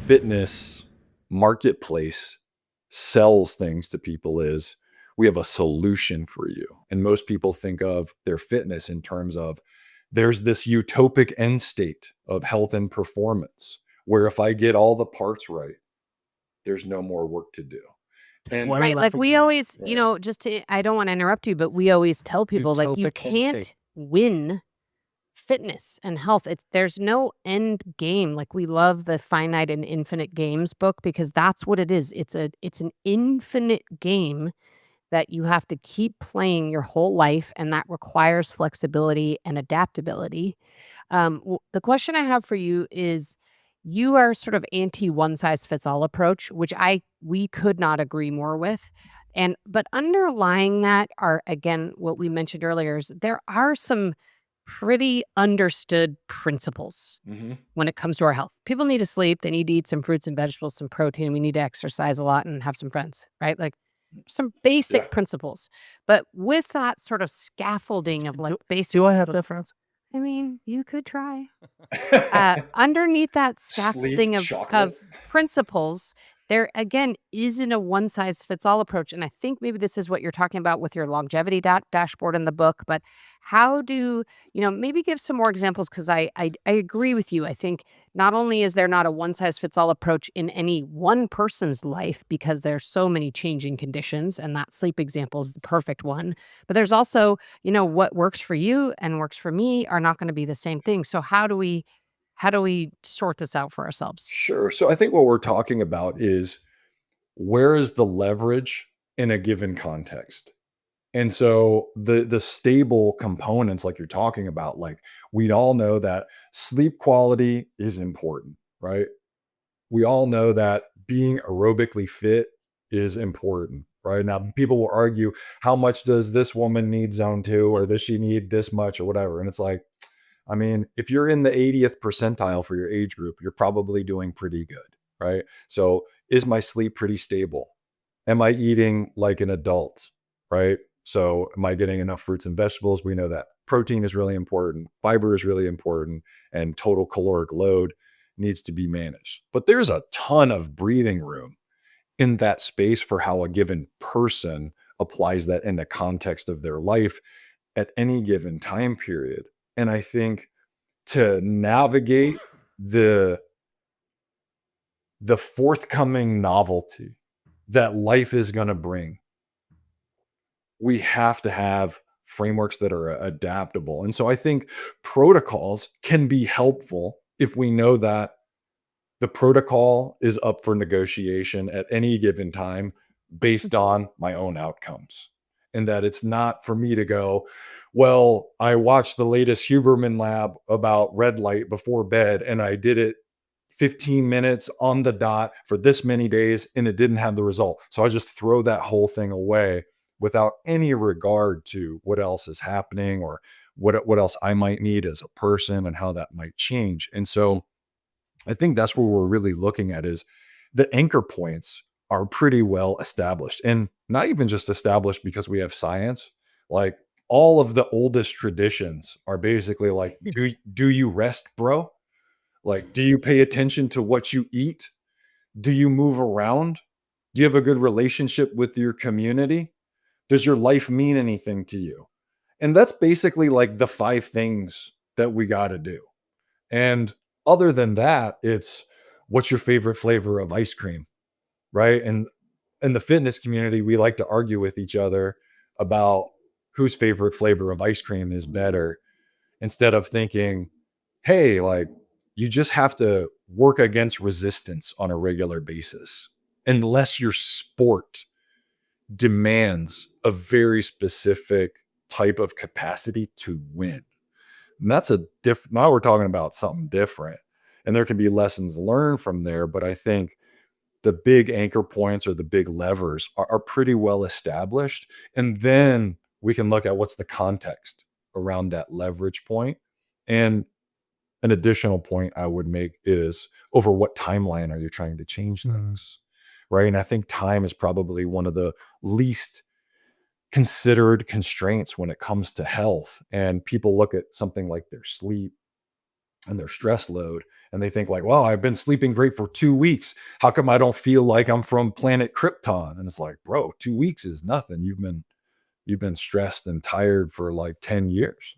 fitness marketplace sells things to people is we have a solution for you. And most people think of their fitness in terms of there's this utopic end state of health and performance where if I get all the parts right, there's no more work to do. And Right, like, we always, just to I don't wanna interrupt you, but we always tell people, like, you Utopic end state. can't win fitness and health. There's no end game. Like, we love the Finite and Infinite Games book because that's what it is. It's an infinite game that you have to keep playing your whole life, and that requires flexibility and adaptability. The question I have for you is, you are sort of anti one size fits all approach, which we could not agree more with. And but underlying that are, again, what we mentioned earlier is there are some pretty understood principles Mhm. when it comes to our health. People need to sleep, they need to eat some fruits and vegetables, some protein, we need to exercise a lot and have some friends, right? Like, some Yeah. basic principles. But with that sort of scaffolding of, like, basic Do I have principles, difference? I mean, you could try. Underneath that Sleep, scaffolding chocolate. of principles, there again isn't a one size fits all approach. And I think maybe this is what you're talking about with your longevity dashboard in the book. But how do maybe give some more examples? Because I agree with you. I think not only is there not a one size fits all approach in any one person's life because there's so many changing conditions, and that sleep example is the perfect one. But there's also what works for you and works for me are not going to be the same thing. So how do we sort this out for ourselves? Sure. So I think what we're talking about is where is the leverage in a given context? And so the stable components like you're talking about, like we all know that sleep quality is important, right? We all know that being aerobically fit is important, right? Now people will argue how much does this woman need zone 2 or does she need this much or whatever. And it's like, I mean, if you're in the 80th percentile for your age group, you're probably doing pretty good, right? So, is my sleep pretty stable? Am I eating like an adult, right? So, am I getting enough fruits and vegetables? We know that protein is really important, fiber is really important, and total caloric load needs to be managed. But there's a ton of breathing room in that space for how a given person applies that in the context of their life at any given time period. And I think to navigate the forthcoming novelty that life is going to bring, we have to have frameworks that are adaptable. And so I think protocols can be helpful if we know that the protocol is up for negotiation at any given time based on my own outcomes. And that it's not for me to go, well, I watched the latest Huberman lab about red light before bed and I did it 15 minutes on the dot for this many days and it didn't have the result. So I just throw that whole thing away without any regard to what else is happening or what else I might need as a person and how that might change. And so I think that's what we're really looking at is the anchor points are pretty well established and not even just established because we have science. Like all of the oldest traditions are basically like, do you rest, bro? Like, do you pay attention to what you eat? Do you move around? Do you have a good relationship with your community? Does your life mean anything to you? And that's basically like the 5 things that we got to do. And other than that, it's what's your favorite flavor of ice cream, right? And in the fitness community, we like to argue with each other about whose favorite flavor of ice cream is better instead of thinking, hey, like you just have to work against resistance on a regular basis, unless your sport demands a very specific type of capacity to win. And that's a different, now we're talking about something different. And there can be lessons learned from there. But I think the big anchor points or the big levers are pretty well established. And then we can look at what's the context around that leverage point. And an additional point I would make is over what timeline are you trying to change things? Right. And I think time is probably one of the least considered constraints when it comes to health. And people look at something like their sleep and their stress load and they think like, "Well, I've been sleeping great for 2 weeks. How come I don't feel like I'm from planet Krypton?" And it's like, "Bro, 2 weeks is nothing. You've been stressed and tired for like 10 years."